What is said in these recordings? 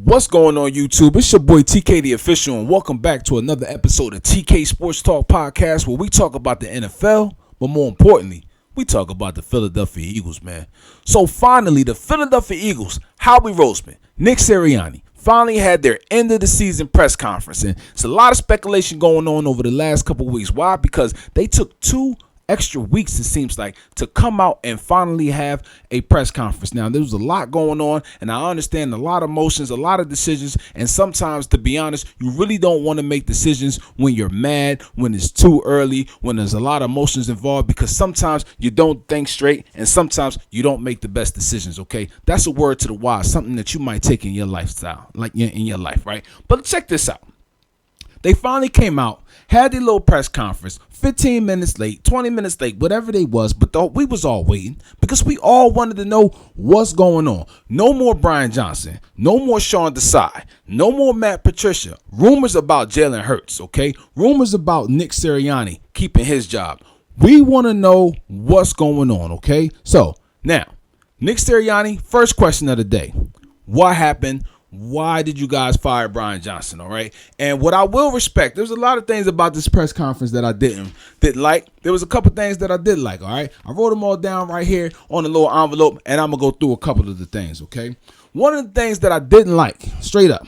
What's going on, YouTube? It's your boy TK the Official, and welcome back to another episode of TK Sports Talk Podcast, where we talk about the NFL, but more importantly, we talk about the Philadelphia Eagles, man. So finally, the Philadelphia Eagles, Howie Roseman, Nick Sirianni, finally had their end of the season press conference, and there's a lot of speculation going on over the last couple of weeks. Why? Because they took 2 extra weeks, it seems like, to come out and finally have a press conference. Now, there was a lot going on, and I understand a lot of emotions, a lot of decisions, and sometimes, to be honest, you really don't want to make decisions when you're mad, when it's too early, when there's a lot of emotions involved, because sometimes you don't think straight, and sometimes you don't make the best decisions, okay? That's a word to the wise, something that you might take in your lifestyle, like in your life, right? But check this out. They finally came out, had their little press conference, 15 minutes late, 20 minutes late, whatever they was, but we was all waiting because we all wanted to know what's going on. No more Brian Johnson, no more Sean Desai, no more Matt Patricia. Rumors about Jalen Hurts, okay? Rumors about Nick Sirianni keeping his job. We want to know what's going on, okay? So, now, Nick Sirianni, first question of the day. What happened? Why did you guys fire Brian Johnson, all right? And what I will respect, there's a lot of things about this press conference that I didn't like. There was a couple things that I did like, all right? I wrote them all down right here on a little envelope, and I'm going to go through a couple of the things, okay? One of the things that I didn't like, straight up,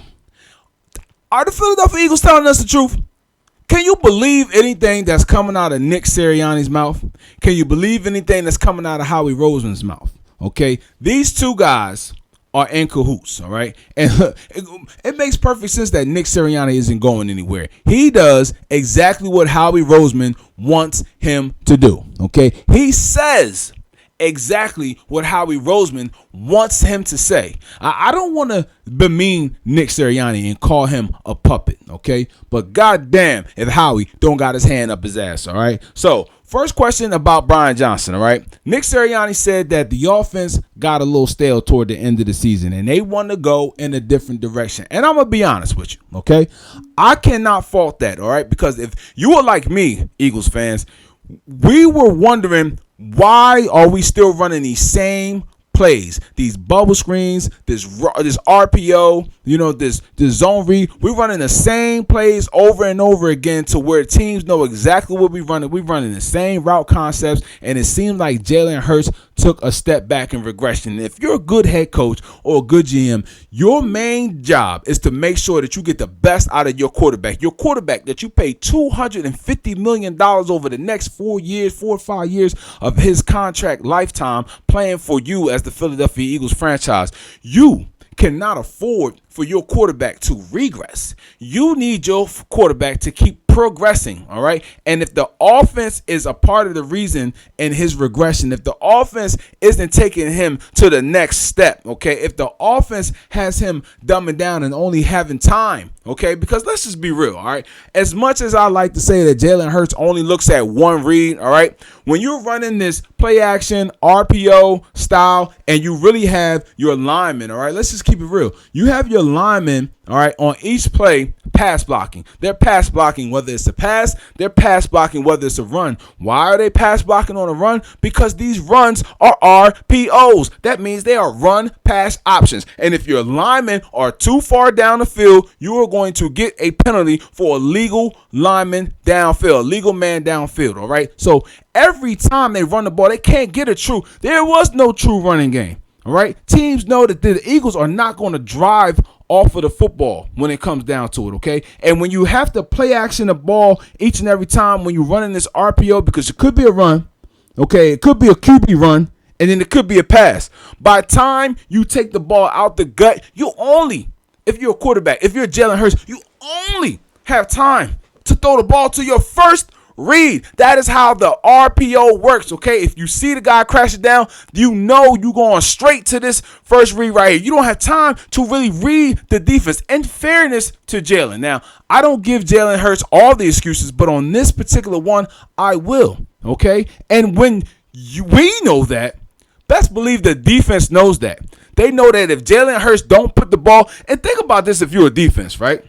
are the Philadelphia Eagles telling us the truth? Can you believe anything that's coming out of Nick Sirianni's mouth? Can you believe anything that's coming out of Howie Roseman's mouth, okay? These two guys are in cahoots, all right? And it makes perfect sense that Nick Sirianni isn't going anywhere. He does exactly what Howie Roseman wants him to do, okay? He says exactly what Howie Roseman wants him to say. I don't want to bemean Nick Sirianni and call him a puppet, okay? But goddamn if Howie don't got his hand up his ass, all right? So, first question about Brian Johnson, all right? Nick Sirianni said that the offense got a little stale toward the end of the season, and they want to go in a different direction. And I'm going to be honest with you, okay? I cannot fault that, all right? Because if you were like me, Eagles fans, we were wondering, why are we still running these same plays, these bubble screens, this RPO, this zone read? We're running the same plays over and over again to where teams know exactly what we're running. We're running the same route concepts, and it seemed like Jalen Hurts took a step back in regression. And if you're a good head coach or a good GM, your main job is to make sure that you get the best out of your quarterback that you pay $250 million over the next 4 or 5 years of his contract lifetime playing for you as the Philadelphia Eagles franchise. You cannot afford for your quarterback to regress. You need your quarterback to keep progressing, all right? And if the offense is a part of the reason in his regression, if the offense isn't taking him to the next step, okay, if the offense has him dumbing down and only having time, okay, because let's just be real, all right? As much as I like to say that Jalen Hurts only looks at one read, all right, when you're running this play action RPO style and you really have your linemen, all right, let's just keep it real. You have your linemen, all right, on each play pass blocking. They're pass blocking whether it's a pass, they're pass blocking whether it's a run. Why are they pass blocking on a run? Because these runs are RPOs. That means they are run pass options. And if your linemen are too far down the field, you are going to get a penalty for a legal lineman downfield, legal man downfield, all right? So every time they run the ball, they can't get a true. There was no true running game, all right? Teams know that the Eagles are not going to drive off of the football when it comes down to it, okay? And when you have to play action the ball each and every time when you're running this RPO, because it could be a run, okay? It could be a QB run, and then it could be a pass. By the time you take the ball out the gut, if you're a quarterback, if you're Jalen Hurts, you only have time to throw the ball to your first read. That is how the RPO works, okay? If you see the guy crashing down, you know you're going straight to this first read right here. You don't have time to really read the defense. In fairness to Jalen. Now, I don't give Jalen Hurts all the excuses, but on this particular one, I will, okay? And when we know that, best believe the defense knows that. They know that if Jalen Hurts don't put the ball, and think about this if you're a defense, right?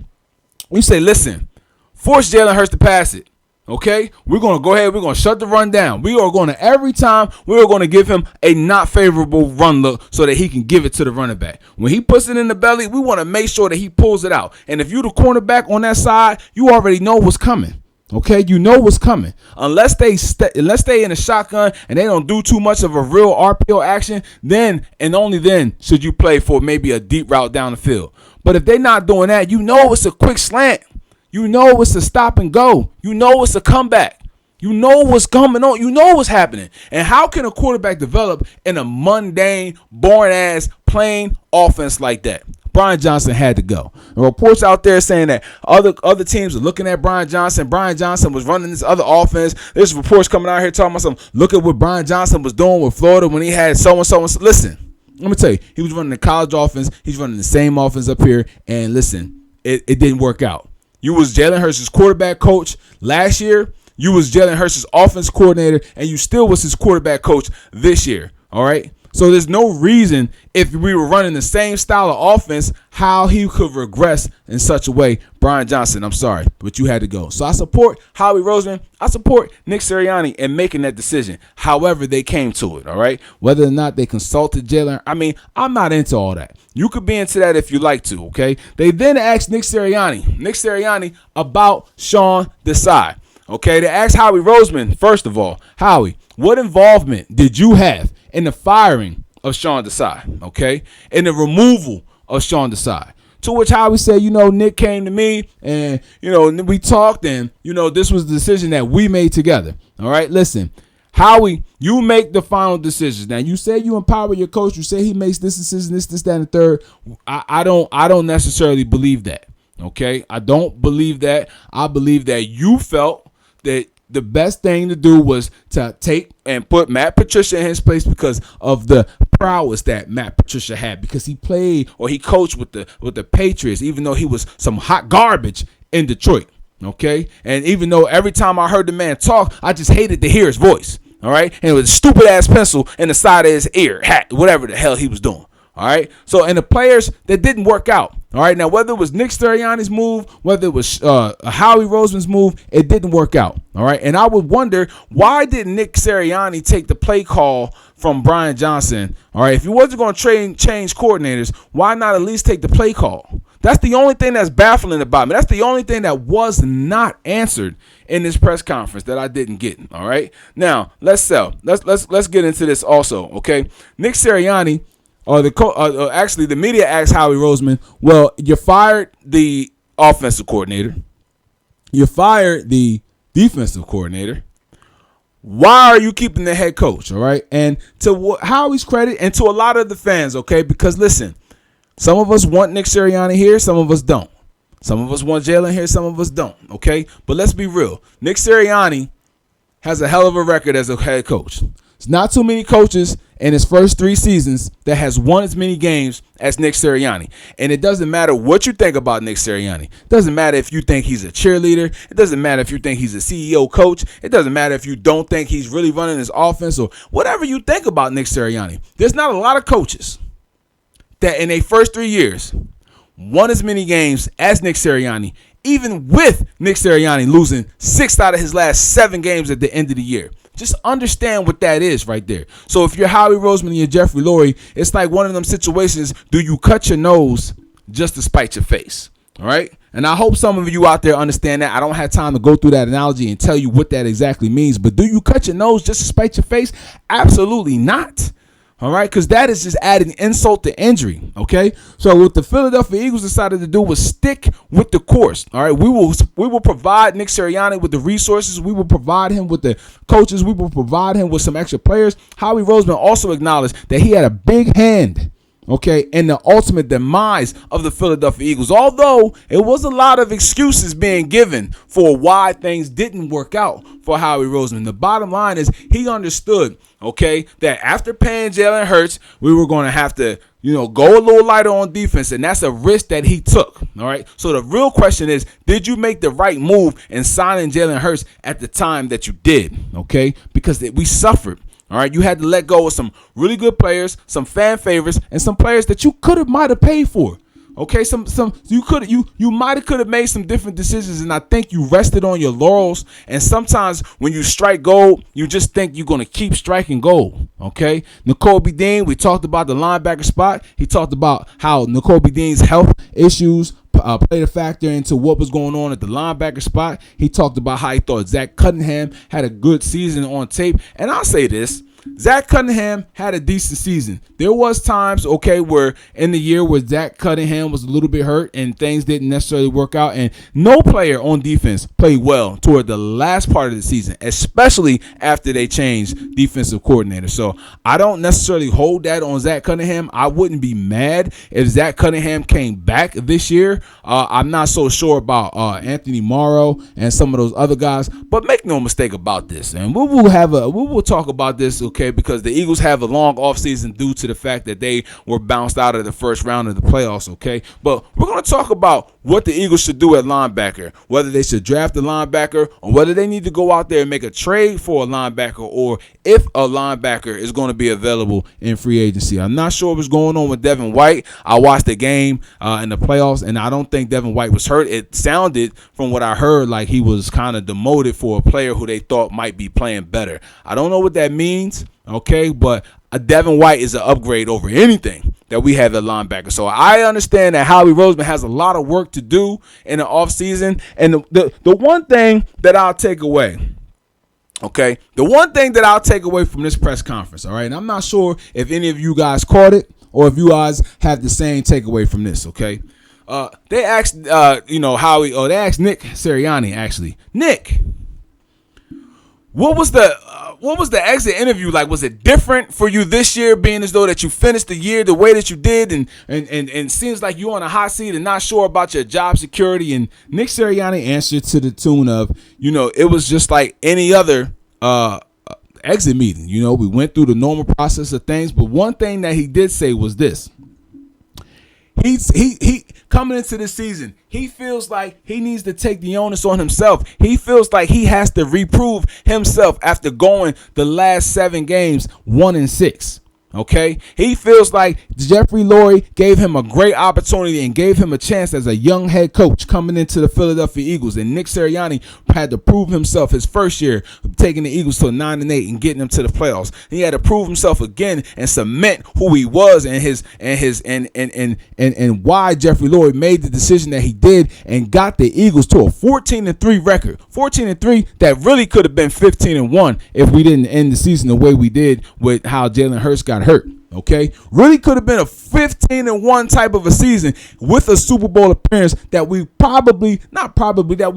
You say, listen, force Jalen Hurts to pass it. Okay, we're going to go ahead. We're going to shut the run down. We are going to, every time, we are going to give him a not favorable run look so that he can give it to the running back. When he puts it in the belly, we want to make sure that he pulls it out. And if you're the cornerback on that side, you already know what's coming. Okay, you know what's coming. Unless they in a shotgun and they don't do too much of a real RPO action, then and only then should you play for maybe a deep route down the field. But if they're not doing that, you know it's a quick slant. You know it's a stop and go. You know it's a comeback. You know what's coming on. You know what's happening. And how can a quarterback develop in a mundane, boring-ass, plain offense like that? Brian Johnson had to go. And reports out there saying that other teams are looking at Brian Johnson. Brian Johnson was running this other offense. There's reports coming out here talking about something. Look at what Brian Johnson was doing with Florida when he had so-and-so. Listen, let me tell you. He was running the college offense. He's running the same offense up here. And listen, it didn't work out. You was Jalen Hurts' quarterback coach last year. You was Jalen Hurts' offense coordinator, and you still was his quarterback coach this year. All right? So there's no reason, if we were running the same style of offense, how he could regress in such a way. Brian Johnson, I'm sorry, but you had to go. So I support Howie Roseman. I support Nick Sirianni in making that decision, however they came to it, all right? Whether or not they consulted Jalen, I mean, I'm not into all that. You could be into that if you like to, okay? They then asked Nick Sirianni about Sean Desai. Okay, they asked Howie Roseman, first of all, Howie, what involvement did you have in the firing of Sean Desai, okay, in the removal of Sean Desai? To which Howie said, Nick came to me and, we talked and, this was the decision that we made together. All right, listen, Howie, you make the final decisions. Now, you say you empower your coach. You say he makes this decision, this, that, and the third. I don't necessarily believe that, okay? I don't believe that. I believe that you felt that the best thing to do was to take and put Matt Patricia in his place because of the prowess that Matt Patricia had, because he played or he coached with the Patriots, even though he was some hot garbage in Detroit. Okay, and even though every time I heard the man talk, I just hated to hear his voice. All right, and it was a stupid ass pencil in the side of his ear, hat, whatever the hell he was doing. All right, so and the players that didn't work out. All right, now whether it was Nick Sirianni's move, whether it was Howie Roseman's move, it didn't work out. All right, and I would wonder, why did Nick Sirianni take the play call from Brian Johnson? All right, if he wasn't going to change coordinators, why not at least take the play call? That's the only thing that's baffling about me. That's the only thing that was not answered in this press conference that I didn't get. All right, now let's get into this also. Okay, Nick Sirianni. Actually, the media asked Howie Roseman, well, you fired the offensive coordinator. You fired the defensive coordinator. Why are you keeping the head coach? All right. And to Howie's credit and to a lot of the fans, okay, because listen, some of us want Nick Sirianni here. Some of us don't. Some of us want Jalen here. Some of us don't. Okay. But let's be real. Nick Sirianni has a hell of a record as a head coach. It's not too many coaches in his first 3 seasons that has won as many games as Nick Sirianni. And it doesn't matter what you think about Nick Sirianni. It doesn't matter if you think he's a cheerleader. It doesn't matter if you think he's a CEO coach. It doesn't matter if you don't think he's really running his offense or whatever you think about Nick Sirianni. There's not a lot of coaches that in their first 3 years won as many games as Nick Sirianni, even with Nick Sirianni losing 6 out of his last 7 games at the end of the year. Just understand what that is right there. So if you're Howie Roseman and you're Jeffrey Lurie, it's like one of them situations, do you cut your nose just to spite your face? All right? And I hope some of you out there understand that. I don't have time to go through that analogy and tell you what that exactly means. But do you cut your nose just to spite your face? Absolutely not. All right, because that is just adding insult to injury. Okay, so what the Philadelphia Eagles decided to do was stick with the course. All right, we will provide Nick Sirianni with the resources. We will provide him with the coaches. We will provide him with some extra players. Howie Roseman also acknowledged that he had a big hand, okay, in the ultimate demise of the Philadelphia Eagles. Although it was a lot of excuses being given for why things didn't work out for Howie Roseman. The bottom line is he understood, okay, that after paying Jalen Hurts, we were going to have to, go a little lighter on defense, and that's a risk that he took, all right? So the real question is, did you make the right move in signing Jalen Hurts at the time that you did, okay? Because we suffered. All right, you had to let go of some really good players, some fan favorites, and some players that you might have paid for. Okay, you might have made some different decisions, and I think you rested on your laurels. And sometimes when you strike gold, you just think you're gonna keep striking gold. Okay, Nakobe Dean, we talked about the linebacker spot. He talked about how Nakobe Dean's health issues played a factor into what was going on at the linebacker spot. He talked about how he thought Zach Cunningham had a good season on tape, and I'll say this. Zach Cunningham had a decent season. There was times, okay, where in the year where Zach Cunningham was a little bit hurt and things didn't necessarily work out, and no player on defense played well toward the last part of the season, especially after they changed defensive coordinator. So I don't necessarily hold that on Zach Cunningham. I wouldn't be mad if Zach Cunningham came back this year. I'm not so sure about Anthony Morrow and some of those other guys, but make no mistake about this, and we will talk about this, okay, because the Eagles have a long offseason due to the fact that they were bounced out of the first round of the playoffs, okay? But we're going to talk about what the Eagles should do at linebacker, whether they should draft a linebacker or whether they need to go out there and make a trade for a linebacker, or if a linebacker is going to be available in free agency. I'm not sure what's going on with Devin White. I watched the game in the playoffs, and I don't think Devin White was hurt. It sounded, from what I heard, like he was kind of demoted for a player who they thought might be playing better. I don't know what that means, okay, but Devin White is an upgrade over anything that we have at linebacker. So I understand that Howie Roseman has a lot of work to do in the offseason. And the one thing that I'll take away, okay, the one thing that I'll take away from this press conference, all right, and I'm not sure if any of you guys caught it or if you guys have the same takeaway from this, okay? They asked, Howie, they asked Nick Sirianni, actually. Nick, what was the exit interview like? Was it different for you this year, being as though that you finished the year the way that you did, and seems like you're on a hot seat and not sure about your job security? And Nick Sirianni answered to the tune of, it was just like any other exit meeting. We went through the normal process of things, but one thing that he did say was this. He coming into this season, he feels like he needs to take the onus on himself. He feels like he has to reprove himself after going the last 7 games 1-6. Okay, he feels like Jeffrey Lurie gave him a great opportunity and gave him a chance as a young head coach coming into the Philadelphia Eagles, and Nick Sirianni had to prove himself his first year, taking the Eagles to 9-8 and getting them to the playoffs. He had to prove himself again and cement who he was and why Jeffrey Lurie made the decision that he did and got the Eagles to a 14-3 record, 14-3 that really could have been 15-1 if we didn't end the season the way we did with how Jalen Hurts got hurt. Okay, really could have been a 15-1 type of a season with a Super Bowl appearance that we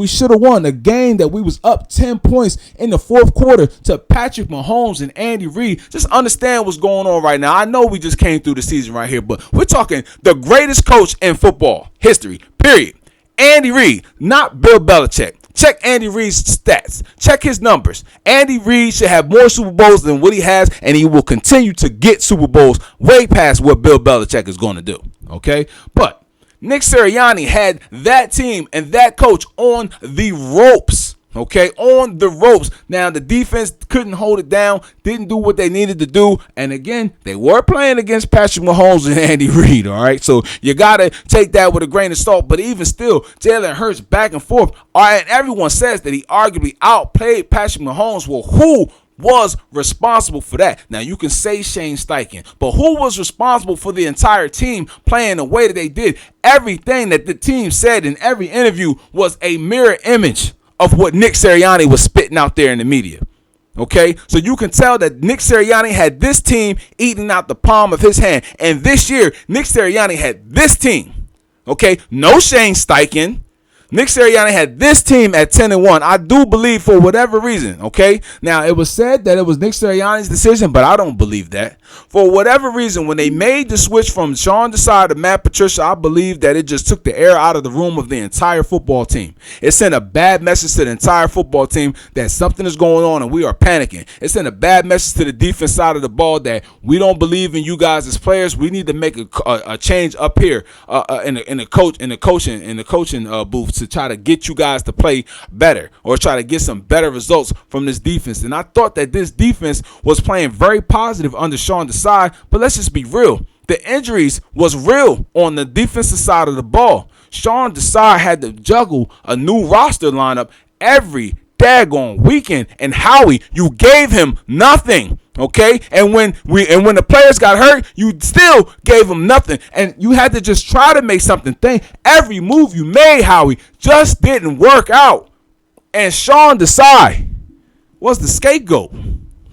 should have won. A game that we was up 10 points in the fourth quarter to Patrick Mahomes and Andy Reid. Just understand what's going on right now. I know we just came through the season right here, but we're talking the greatest coach in football history, period. Andy Reid, not Bill Belichick. Check Andy Reid's stats. Check his numbers. Andy Reid should have more Super Bowls than what he has, and he will continue to get Super Bowls way past what Bill Belichick is going to do. Okay? But Nick Sirianni had that team and that coach on the ropes. Okay, on the ropes. Now, the defense couldn't hold it down, didn't do what they needed to do. And again, they were playing against Patrick Mahomes and Andy Reid, all right? So you got to take that with a grain of salt. But even still, Jalen Hurts back and forth. All right, and everyone says that he arguably outplayed Patrick Mahomes. Well, who was responsible for that? Now, you can say Shane Steichen, but who was responsible for the entire team playing the way that they did? Everything that the team said in every interview was a mirror image of what Nick Sirianni was spitting out there in the media. Okay, so you can tell that Nick Sirianni had this team eating out the palm of his hand. And this year, Nick Sirianni had this team. Okay, no Shane Steichen. Nick Sirianni had this team at 10-1. I do believe for whatever reason, okay? Now, it was said that it was Nick Sirianni's decision, but I don't believe that. For whatever reason, when they made the switch from Sean Desai to Matt Patricia, I believe that it just took the air out of the room of the entire football team. It sent a bad message to the entire football team that something is going on and we are panicking. It sent a bad message to the defense side of the ball that we don't believe in you guys as players. We need to make a change up here in the coaching booth to try to get you guys to play better or try to get some better results from this defense. And I thought that this defense was playing very positive under Sean Desai, but let's just be real. The injuries was real on the defensive side of the ball. Sean Desai had to juggle a new roster lineup every daggone weekend, and Howie, you gave him nothing. Okay, and when the players got hurt, you still gave them nothing, and you had to just try to make something think. Every move you made, Howie, just didn't work out, and Sean Desai was the scapegoat.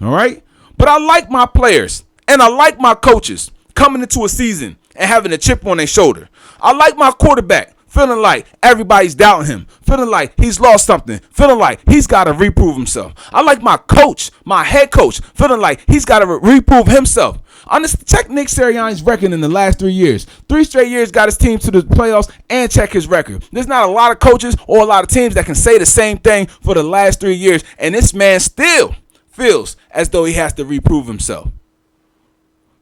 All right, but I like my players and I like my coaches coming into a season and having a chip on their shoulder. I like my quarterback feeling like everybody's doubting him, feeling like he's lost something, feeling like he's got to reprove himself. I like my coach, my head coach, feeling like he's got to reprove himself. Check Nick Sirianni's record in the last 3 years. 3 straight years got his team to the playoffs, and check his record. There's not a lot of coaches or a lot of teams that can say the same thing for the last 3 years, and this man still feels as though he has to reprove himself.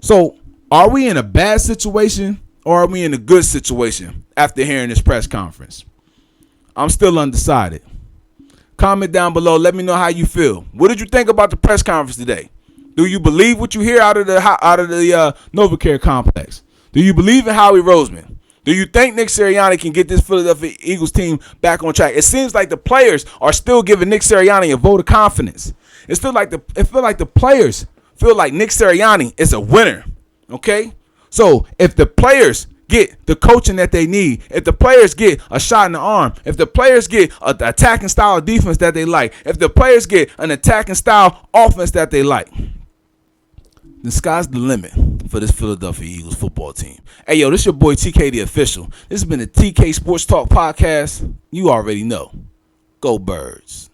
So, are we in a bad situation or are we in a good situation after hearing this press conference? I'm still undecided. Comment down below. Let me know how you feel. What did you think about the press conference today? Do you believe what you hear out of the NovaCare complex? Do you believe in Howie Roseman? Do you think Nick Sirianni can get this Philadelphia Eagles team back on track? It seems like the players are still giving Nick Sirianni a vote of confidence. It feels like the players feel like Nick Sirianni is a winner. Okay? So if the players get the coaching that they need, if the players get a shot in the arm, if the players get an attacking style of defense that they like, if the players get an attacking style offense that they like, the sky's the limit for this Philadelphia Eagles football team. Hey, yo, this your boy TK the Official. This has been the TK Sports Talk Podcast. You already know. Go Birds.